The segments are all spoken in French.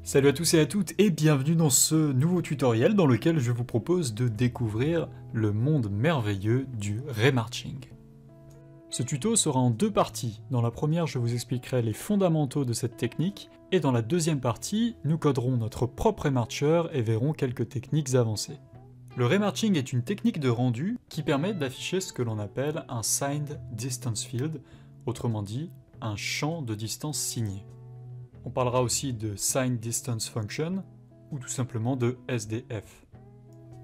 Salut à tous et à toutes et bienvenue dans ce nouveau tutoriel dans lequel je vous propose de découvrir le monde merveilleux du remarching. Ce tuto sera en deux parties. Dans la première, je vous expliquerai les fondamentaux de cette technique et dans la deuxième partie, nous coderons notre propre remarcher et verrons quelques techniques avancées. Le remarching est une technique de rendu qui permet d'afficher ce que l'on appelle un signed distance field, autrement dit, un champ de distance signé. On parlera aussi de Signed Distance Function, ou tout simplement de SDF.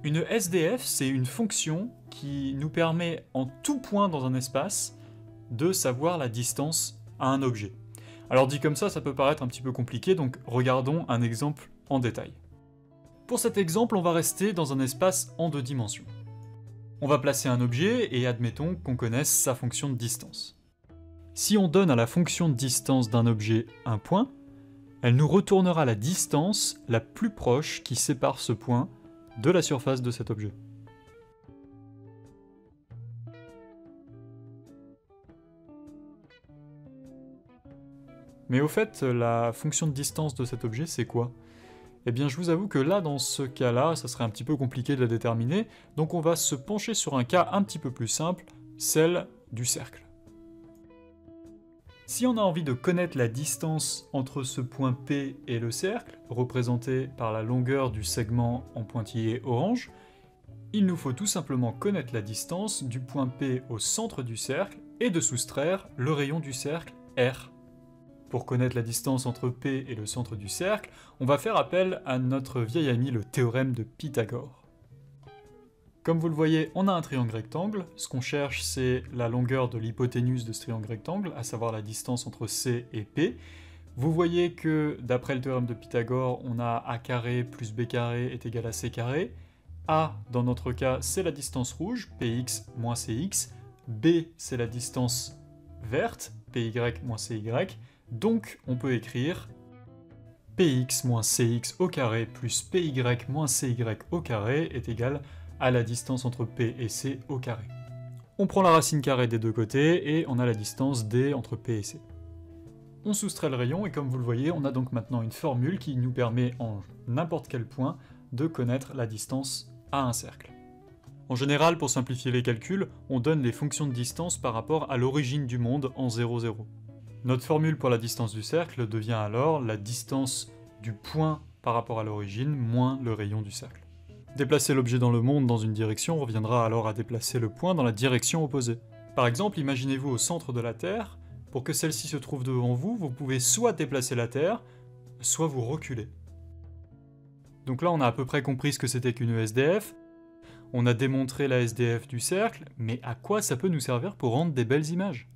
Une SDF, c'est une fonction qui nous permet en tout point dans un espace de savoir la distance à un objet. Alors dit comme ça peut paraître un petit peu compliqué, donc regardons un exemple en détail. Pour cet exemple, on va rester dans un espace en deux dimensions. On va placer un objet et admettons qu'on connaisse sa fonction de distance. Si on donne à la fonction de distance d'un objet un point, elle nous retournera la distance la plus proche qui sépare ce point de la surface de cet objet. Mais au fait, la fonction de distance de cet objet, c'est quoi? Eh bien, je vous avoue que là, dans ce cas-là, ça serait un petit peu compliqué de la déterminer, donc on va se pencher sur un cas un petit peu plus simple, celle du cercle. Si on a envie de connaître la distance entre ce point P et le cercle, représenté par la longueur du segment en pointillé orange, il nous faut tout simplement connaître la distance du point P au centre du cercle et de soustraire le rayon du cercle R. Pour connaître la distance entre P et le centre du cercle, on va faire appel à notre vieil ami le théorème de Pythagore. Comme vous le voyez, on a un triangle rectangle. Ce qu'on cherche, c'est la longueur de l'hypoténuse de ce triangle rectangle, à savoir la distance entre C et P. Vous voyez que, d'après le théorème de Pythagore, on a A carré plus B carré est égal à C carré. A, dans notre cas, c'est la distance rouge, Px moins Cx. B, c'est la distance verte, Py moins Cy. Donc, on peut écrire Px moins Cx au carré plus Py moins Cy au carré est égal à la distance entre P et C au carré. On prend la racine carrée des deux côtés et on a la distance D entre P et C. On soustrait le rayon et comme vous le voyez, on a donc maintenant une formule qui nous permet en n'importe quel point de connaître la distance à un cercle. En général, pour simplifier les calculs, on donne les fonctions de distance par rapport à l'origine du monde en 0, 0. Notre formule pour la distance du cercle devient alors la distance du point par rapport à l'origine moins le rayon du cercle. Déplacer l'objet dans le monde dans une direction reviendra alors à déplacer le point dans la direction opposée. Par exemple, imaginez-vous au centre de la Terre, pour que celle-ci se trouve devant vous, vous pouvez soit déplacer la Terre, soit vous reculer. Donc là on a à peu près compris ce que c'était qu'une SDF, on a démontré la SDF du cercle, mais à quoi ça peut nous servir pour rendre des belles images?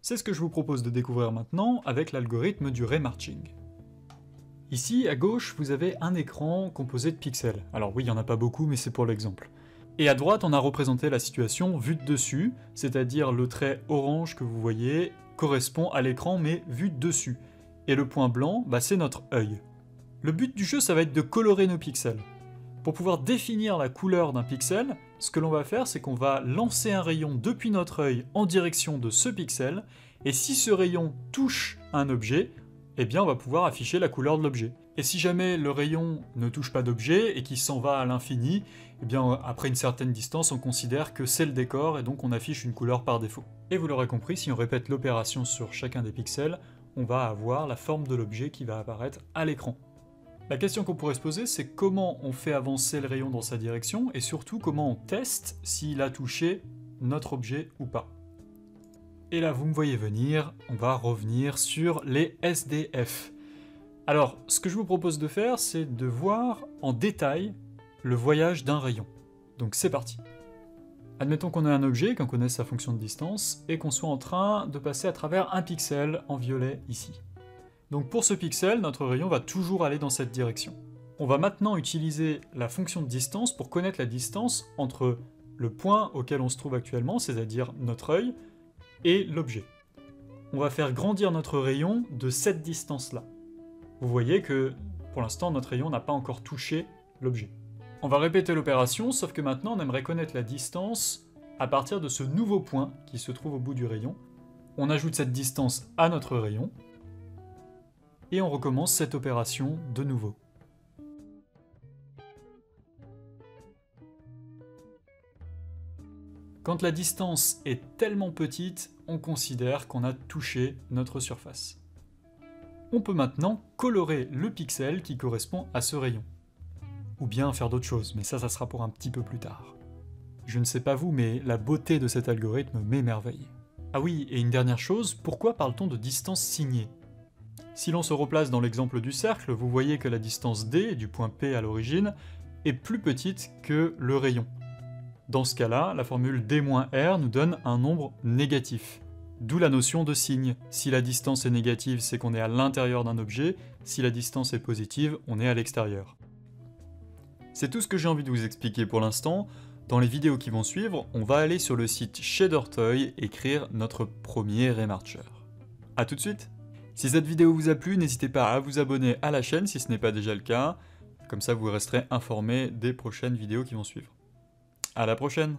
C'est ce que je vous propose de découvrir maintenant avec l'algorithme du remarching. Ici, à gauche, vous avez un écran composé de pixels. Alors oui, il n'y en a pas beaucoup, mais c'est pour l'exemple. Et à droite, on a représenté la situation vue de dessus, c'est-à-dire le trait orange que vous voyez correspond à l'écran, mais vu de dessus. Et le point blanc, c'est notre œil. Le but du jeu, ça va être de colorer nos pixels. Pour pouvoir définir la couleur d'un pixel, ce que l'on va faire, c'est qu'on va lancer un rayon depuis notre œil en direction de ce pixel, et si ce rayon touche un objet, eh bien on va pouvoir afficher la couleur de l'objet. Et si jamais le rayon ne touche pas d'objet et qu'il s'en va à l'infini, eh bien après une certaine distance on considère que c'est le décor et donc on affiche une couleur par défaut. Et vous l'aurez compris, si on répète l'opération sur chacun des pixels, on va avoir la forme de l'objet qui va apparaître à l'écran. La question qu'on pourrait se poser, c'est comment on fait avancer le rayon dans sa direction et surtout comment on teste s'il a touché notre objet ou pas. Et là, vous me voyez venir, on va revenir sur les SDF. Alors, ce que je vous propose de faire, c'est de voir en détail le voyage d'un rayon. Donc c'est parti. Admettons qu'on ait un objet, qu'on connaisse sa fonction de distance, et qu'on soit en train de passer à travers un pixel en violet ici. Donc pour ce pixel, notre rayon va toujours aller dans cette direction. On va maintenant utiliser la fonction de distance pour connaître la distance entre le point auquel on se trouve actuellement, c'est-à-dire notre œil, et l'objet. On va faire grandir notre rayon de cette distance-là. Vous voyez que, pour l'instant, notre rayon n'a pas encore touché l'objet. On va répéter l'opération, sauf que maintenant on aimerait connaître la distance à partir de ce nouveau point qui se trouve au bout du rayon. On ajoute cette distance à notre rayon. et on recommence cette opération de nouveau. Quand la distance est tellement petite, on considère qu'on a touché notre surface. On peut maintenant colorer le pixel qui correspond à ce rayon. Ou bien faire d'autres choses, mais ça sera pour un petit peu plus tard. Je ne sais pas vous, mais la beauté de cet algorithme m'émerveille. Ah oui, et une dernière chose, pourquoi parle-t-on de distance signée? Si l'on se replace dans l'exemple du cercle, vous voyez que la distance D, du point P à l'origine, est plus petite que le rayon. Dans ce cas-là, la formule D-R nous donne un nombre négatif. D'où la notion de signe. Si la distance est négative, c'est qu'on est à l'intérieur d'un objet, si la distance est positive, on est à l'extérieur. C'est tout ce que j'ai envie de vous expliquer pour l'instant. Dans les vidéos qui vont suivre, on va aller sur le site ShaderToy écrire notre premier remarcher. A tout de suite! Si cette vidéo vous a plu, n'hésitez pas à vous abonner à la chaîne si ce n'est pas déjà le cas, comme ça vous resterez informé des prochaines vidéos qui vont suivre. À la prochaine!